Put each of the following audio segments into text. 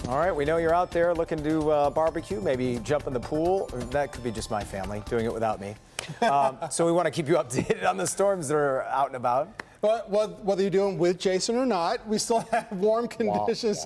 All right, we know you're out there looking to barbecue, maybe jump in the pool. That could be just my family doing it without me. So we want to keep you updated on the storms that are out and about. But whether you're doing with Jason or not, we still have warm conditions.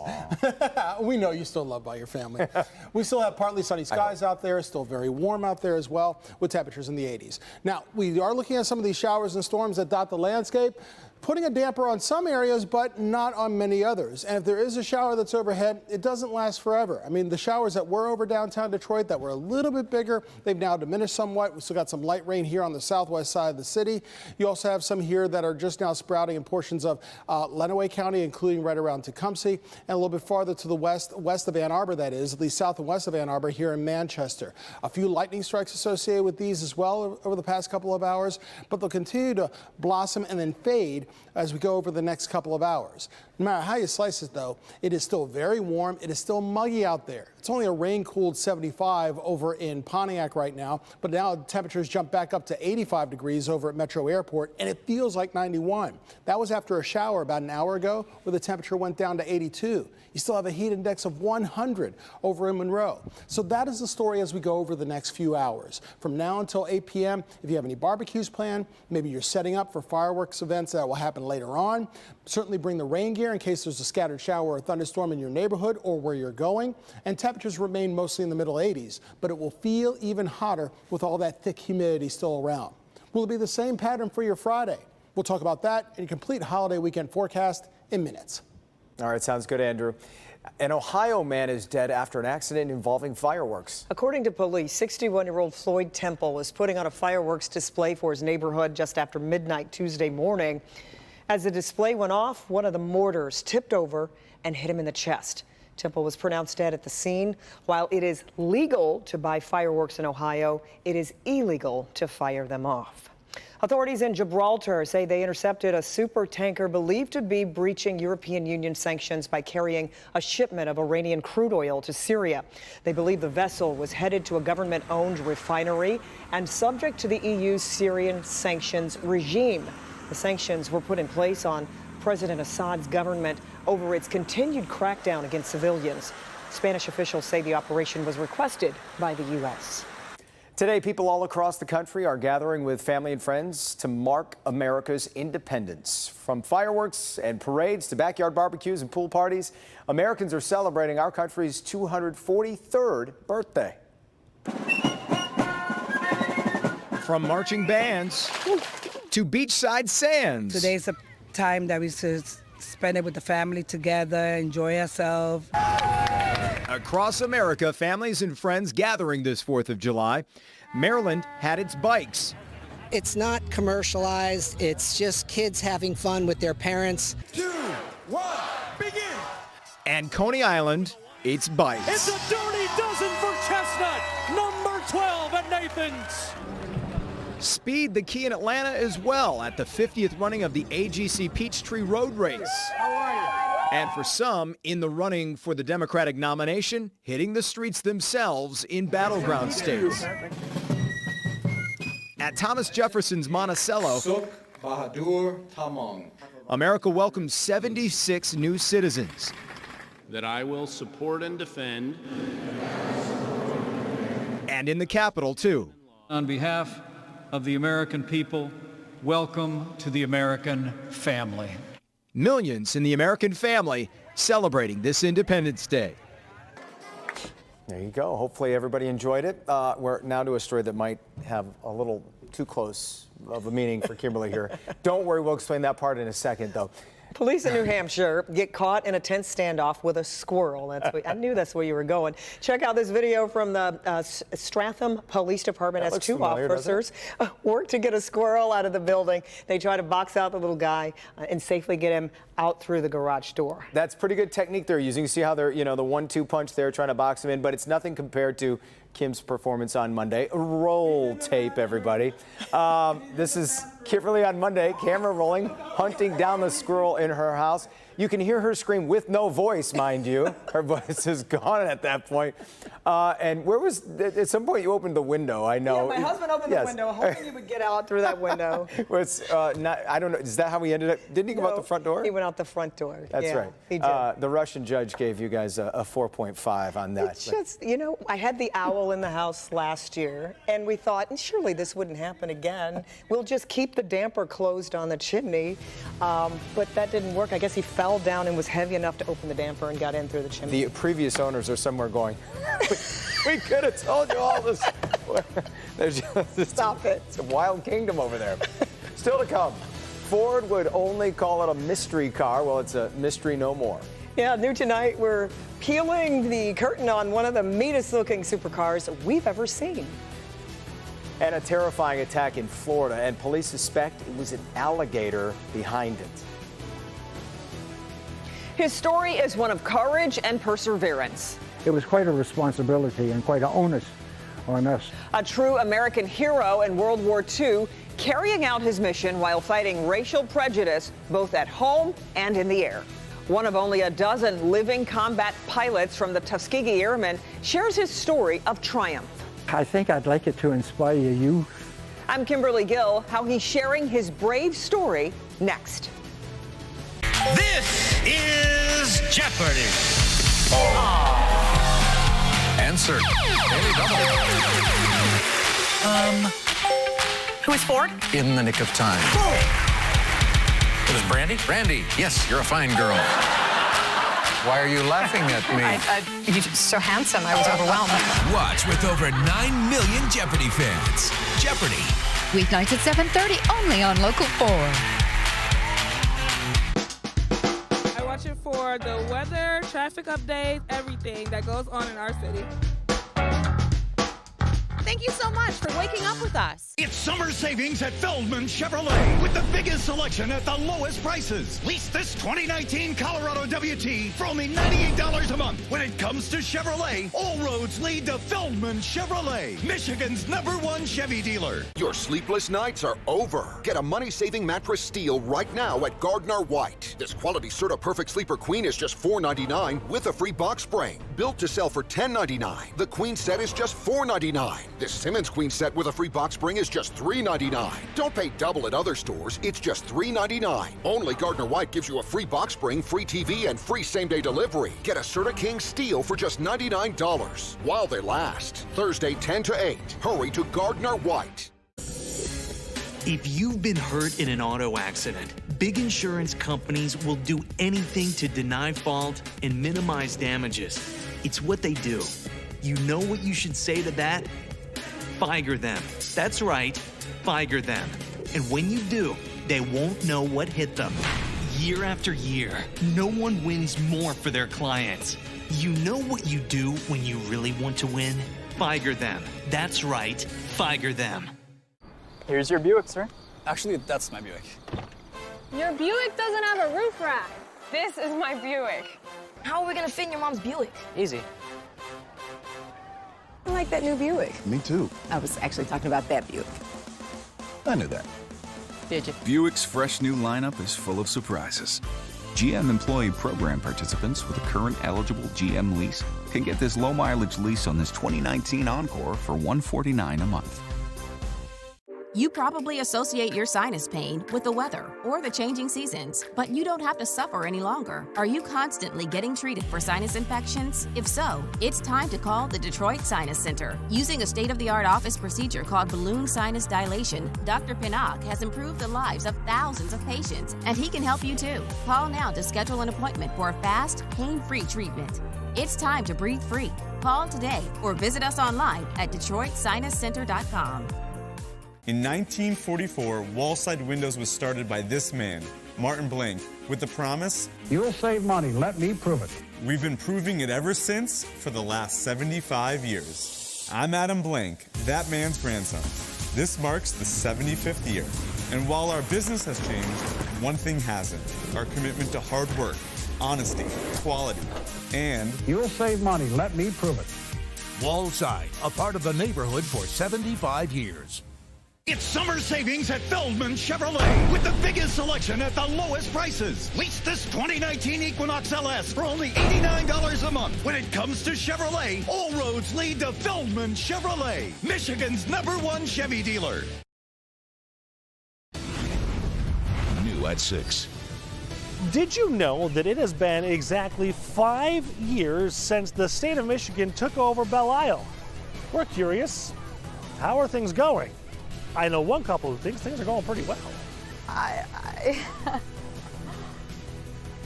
We know you still loved by your family. We still have partly sunny skies out there, still very warm out there as well, with temperatures in the 80s. Now, we are looking at some of these showers and storms that dot the landscape, putting a damper on some areas, but not on many others. And if there is a shower that's overhead, it doesn't last forever. I mean, the showers that were over downtown Detroit that were a little bit bigger, they've now diminished somewhat. We still got some light rain here on the southwest side of the city. You also have some here that are just now sprouting in portions of Lenawee County, including right around Tecumseh, and a little bit farther to the west of Ann Arbor, that is, at least south and west of Ann Arbor here in Manchester. A few lightning strikes associated with these as well over the past couple of hours, but they'll continue to blossom and then fade as we go over the next couple of hours. No matter how you slice it, though, it is still very warm. It is still muggy out there. It's only a rain-cooled 75 over in Pontiac right now, but now temperatures jump back up to 85 degrees over at Metro Airport, and it feels like 91. That was after a shower about an hour ago where the temperature went down to 82. You still have a heat index of 100 over in Monroe. So that is the story as we go over the next few hours. From now until 8 p.m., if you have any barbecues planned, maybe you're setting up for fireworks events that will happen later on, certainly bring the rain gear in case there's a scattered shower or thunderstorm in your neighborhood or where you're going. And temperatures remain mostly in the middle 80s, but it will feel even hotter with all that thick humidity still around. Will it be the same pattern for your Friday? We'll talk about that and a complete holiday weekend forecast in minutes. All right, sounds good, Andrew. An Ohio man is dead after an accident involving fireworks. According to police, 61-year-old Floyd Temple was putting on a fireworks display for his neighborhood just after midnight Tuesday morning. As the display went off, one of the mortars tipped over and hit him in the chest. Temple was pronounced dead at the scene. While it is legal to buy fireworks in Ohio, it is illegal to fire them off. Authorities in Gibraltar say they intercepted a super tanker believed to be breaching European Union sanctions by carrying a shipment of Iranian crude oil to Syria. They believe the vessel was headed to a government-owned refinery and subject to the EU's Syrian sanctions regime. The sanctions were put in place on President Assad's government over its continued crackdown against civilians. Spanish officials say the operation was requested by the U.S. Today, people all across the country are gathering with family and friends to mark America's independence. From fireworks and parades to backyard barbecues and pool parties, Americans are celebrating our country's 243rd birthday. From marching bands to beachside sands. Today's a time that we should spend it with the family together, enjoy ourselves. Across America, families and friends gathering this 4th of July. Maryland had its bikes. It's not commercialized. It's just kids having fun with their parents. 2, 1, begin! And Coney Island, its bikes. It's a dirty dozen for Chestnut, number 12 at Nathan's. Speed the key in Atlanta as well at the 50th running of the AGC Peachtree Road Race. How are you? And for some in the running for the Democratic nomination, hitting the streets themselves in battleground states. At Thomas Jefferson's Monticello, America welcomes 76 new citizens. That I will support and defend. And in the Capitol, too. On behalf of the American people, welcome to the American family. Millions in the American family celebrating this Independence Day. There you go. Hopefully everybody enjoyed it. We're now to a story that might have a little too close of a meaning for Kimberly here. Don't worry, we'll explain that part in a second, though. Police in New Hampshire get caught in a tense standoff with a squirrel. I knew that's where you were going. Check out this video from the Stratham Police Department as two officers work to get a squirrel out of the building. They try to box out the little guy and safely get him out through the garage door. That's pretty good technique they're using. You see how they're, the 1-2 punch there trying to box him in, but it's nothing compared to Kim's performance on Monday. Roll tape, everybody. This is Kimberly on Monday, camera rolling, hunting down the squirrel in her house. You can hear her scream with no voice, mind you. Her voice is gone at that point. And where was, at some point you opened the window, I know. Yeah, my husband opened the window, hoping he would get out through that window. I don't know, is that how he ended up? Didn't he go out the front door? He went out the front door. That's right. He did. The Russian judge gave you guys a 4.5 on that. It's just, you know, I had the owl in the house last year, and we thought, surely this wouldn't happen again. We'll just keep the damper closed on the chimney. But that didn't work. I guess he fell down and was heavy enough to open the damper and got in through the chimney. The previous owners are somewhere going, we could have told you all this. Stop it. It's a wild kingdom over there. Still to come, Ford would only call it a mystery car. Well, it's a mystery no more. Yeah, new tonight, we're peeling the curtain on one of the meanest looking supercars we've ever seen. And a terrifying attack in Florida, and police suspect it was an alligator behind it. His story is one of courage and perseverance. It was quite a responsibility and quite an onus on us. A true American hero in World War II, carrying out his mission while fighting racial prejudice both at home and in the air. One of only a dozen living combat pilots from the Tuskegee Airmen shares his story of triumph. I think I'd like it to inspire you. I'm Kimberly Gill. How he's sharing his brave story next. This is Jeopardy! Answer. Who is Ford? In the nick of time. It was Brandy? Brandy, yes, you're a fine girl. Why are you laughing at me? You're so handsome, I was overwhelmed. Watch with over 9 million Jeopardy fans. Jeopardy! Weeknights at 7:30, only on Local 4. I watch it for the weather, traffic updates, everything that goes on in our city. Thank you so much for waking up with us. It's summer savings at Feldman Chevrolet with the biggest selection at the lowest prices. Lease this 2019 Colorado WT for only $98 a month. When it comes to Chevrolet, all roads lead to Feldman Chevrolet, Michigan's #1 Chevy dealer. Your sleepless nights are over. Get a money-saving mattress steal right now at Gardner White. This quality Serta Perfect Sleeper Queen is just $4.99 with a free box spring. Built to sell for $10.99. The Queen set is just $4.99. This Simmons Queen set with a free box spring is just $3.99. Don't pay double at other stores. It's just $3.99. Only Gardner White gives you a free box spring, free TV, and free same-day delivery. Get a Serta King steal for just $99 while they last. Thursday 10 to 8. Hurry to Gardner White. If you've been hurt in an auto accident, big insurance companies will do anything to deny fault and minimize damages. It's what they do. You know what you should say to that? Fire them. That's right, fire them. And when you do, they won't know what hit them. Year after year, no one wins more for their clients. You know what you do when you really want to win? Fire them. That's right, fire them. Here's your Buick, sir. Actually, that's my Buick. Your Buick doesn't have a roof rack. This is my Buick. How are we gonna fit in your mom's Buick? Easy. I like that new Buick. Me too. I was actually talking about that Buick. I knew that. Did you? Buick's fresh new lineup is full of surprises. GM Employee Program participants with a current eligible GM lease can get this low-mileage lease on this 2019 Encore for $149 a month. You probably associate your sinus pain with the weather or the changing seasons, but you don't have to suffer any longer. Are you constantly getting treated for sinus infections? If so, it's time to call the Detroit Sinus Center. Using a state-of-the-art office procedure called balloon sinus dilation, Dr. Pinnock has improved the lives of thousands of patients, and he can help you too. Call now to schedule an appointment for a fast, pain-free treatment. It's time to breathe free. Call today or visit us online at DetroitSinusCenter.com. In 1944, wall-side windows was started by this man, Martin Blank, with the promise, "You'll save money, let me prove it." We've been proving it ever since for the last 75 years. I'm Adam Blank, that man's grandson. This marks the 75th year. And while our business has changed, one thing hasn't: our commitment to hard work, honesty, quality, and "You'll save money, let me prove it." Wallside, a part of the neighborhood for 75 years. It's summer savings at Feldman Chevrolet with the biggest selection at the lowest prices. Lease this 2019 Equinox LS for only $89 a month. When it comes to Chevrolet, all roads lead to Feldman Chevrolet, Michigan's #1 Chevy dealer. New at 6. Did you know that it has been exactly 5 years since the state of Michigan took over Belle Isle? We're curious. How are things going? I know one couple who thinks things are going pretty well. I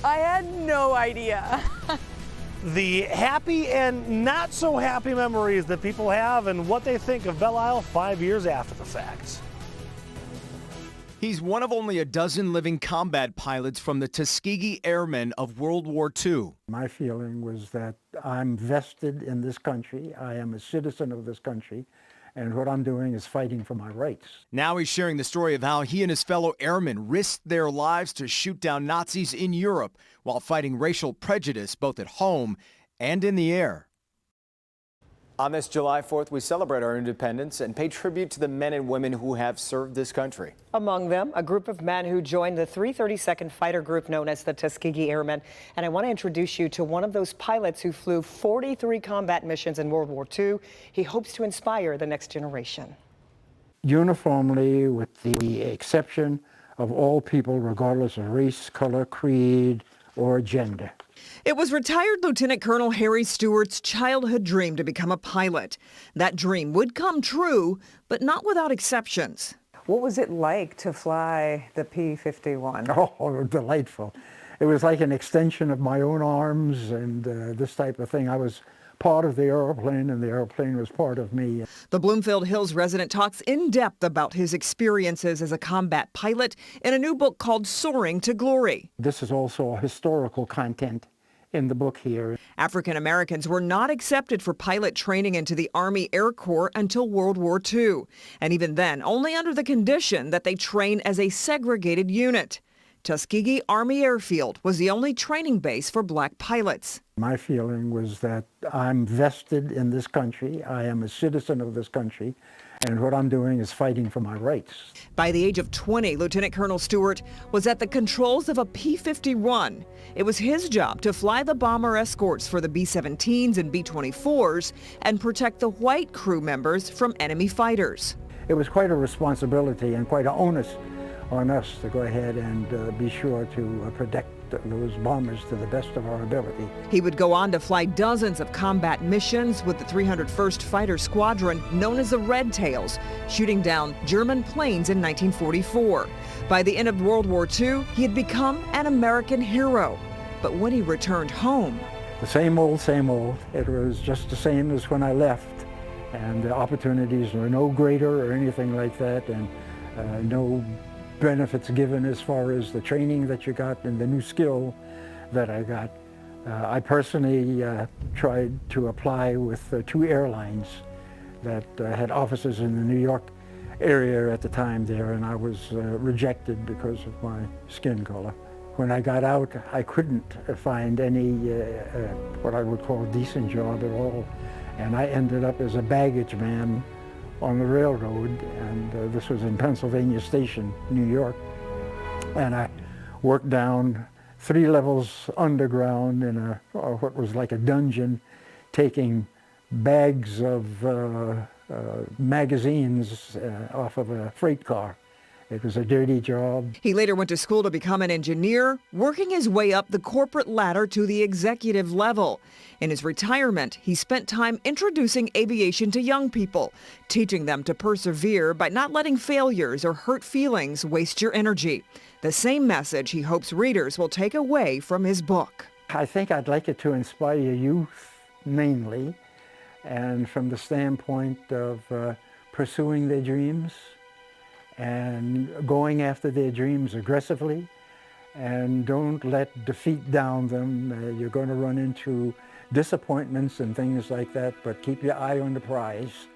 had no idea. The happy and not so happy memories that people have and what they think of Belle Isle 5 years after the fact. He's one of only a dozen living combat pilots from the Tuskegee Airmen of World War II. My feeling was that I'm vested in this country. I am a citizen of this country. And what I'm doing is fighting for my rights. Now he's sharing the story of how he and his fellow airmen risked their lives to shoot down Nazis in Europe while fighting racial prejudice both at home and in the air. On this July 4th, we celebrate our independence and pay tribute to the men and women who have served this country. Among them, a group of men who joined the 332nd Fighter Group known as the Tuskegee Airmen. And I want to introduce you to one of those pilots who flew 43 combat missions in World War II. He hopes to inspire the next generation. Uniformly, with the exception of all people, regardless of race, color, creed, or gender. It was retired Lieutenant Colonel Harry Stewart's childhood dream to become a pilot. That dream would come true, but not without exceptions. What was it like to fly the P-51? Oh, delightful. It was like an extension of my own arms and this type of thing. I was part of the airplane and the airplane was part of me. The Bloomfield Hills resident talks in depth about his experiences as a combat pilot in a new book called Soaring to Glory. This is also historical content in the book here. African Americans were not accepted for pilot training into the Army Air Corps until World War II. And even then, only under the condition that they train as a segregated unit. Tuskegee Army Airfield was the only training base for black pilots. My feeling was that I'm vested in this country. I am a citizen of this country. And what I'm doing is fighting for my rights. By the age of 20, Lieutenant Colonel Stewart was at the controls of a P-51. It was his job to fly the bomber escorts for the B-17s and B-24s and protect the white crew members from enemy fighters. It was quite a responsibility and quite an onus on us to go ahead and be sure to protect those bombers to the best of our ability. He would go on to fly dozens of combat missions with the 301st Fighter Squadron, known as the Red Tails, shooting down German planes in 1944. By the end of World War II, he had become an American hero. But when he returned home, the same old, same old. It was just the same as when I left. And the opportunities were no greater or anything like that, and no benefits given as far as the training that you got and the new skill that I got. I personally tried to apply with 2 airlines that had offices in the New York area at the time there, and I was rejected because of my skin color. When I got out, I couldn't find any what I would call a decent job at all, and I ended up as a baggage man on the railroad, and this was in Pennsylvania Station, New York. And I worked down 3 levels underground in what was like a dungeon, taking bags of magazines off of a freight car. It was a dirty job. He later went to school to become an engineer, working his way up the corporate ladder to the executive level. In his retirement, he spent time introducing aviation to young people, teaching them to persevere by not letting failures or hurt feelings waste your energy. The same message he hopes readers will take away from his book. I think I'd like it to inspire youth, mainly, and from the standpoint of pursuing their dreams and going after their dreams aggressively, and don't let defeat down them. You're going to run into disappointments and things like that, but keep your eye on the prize.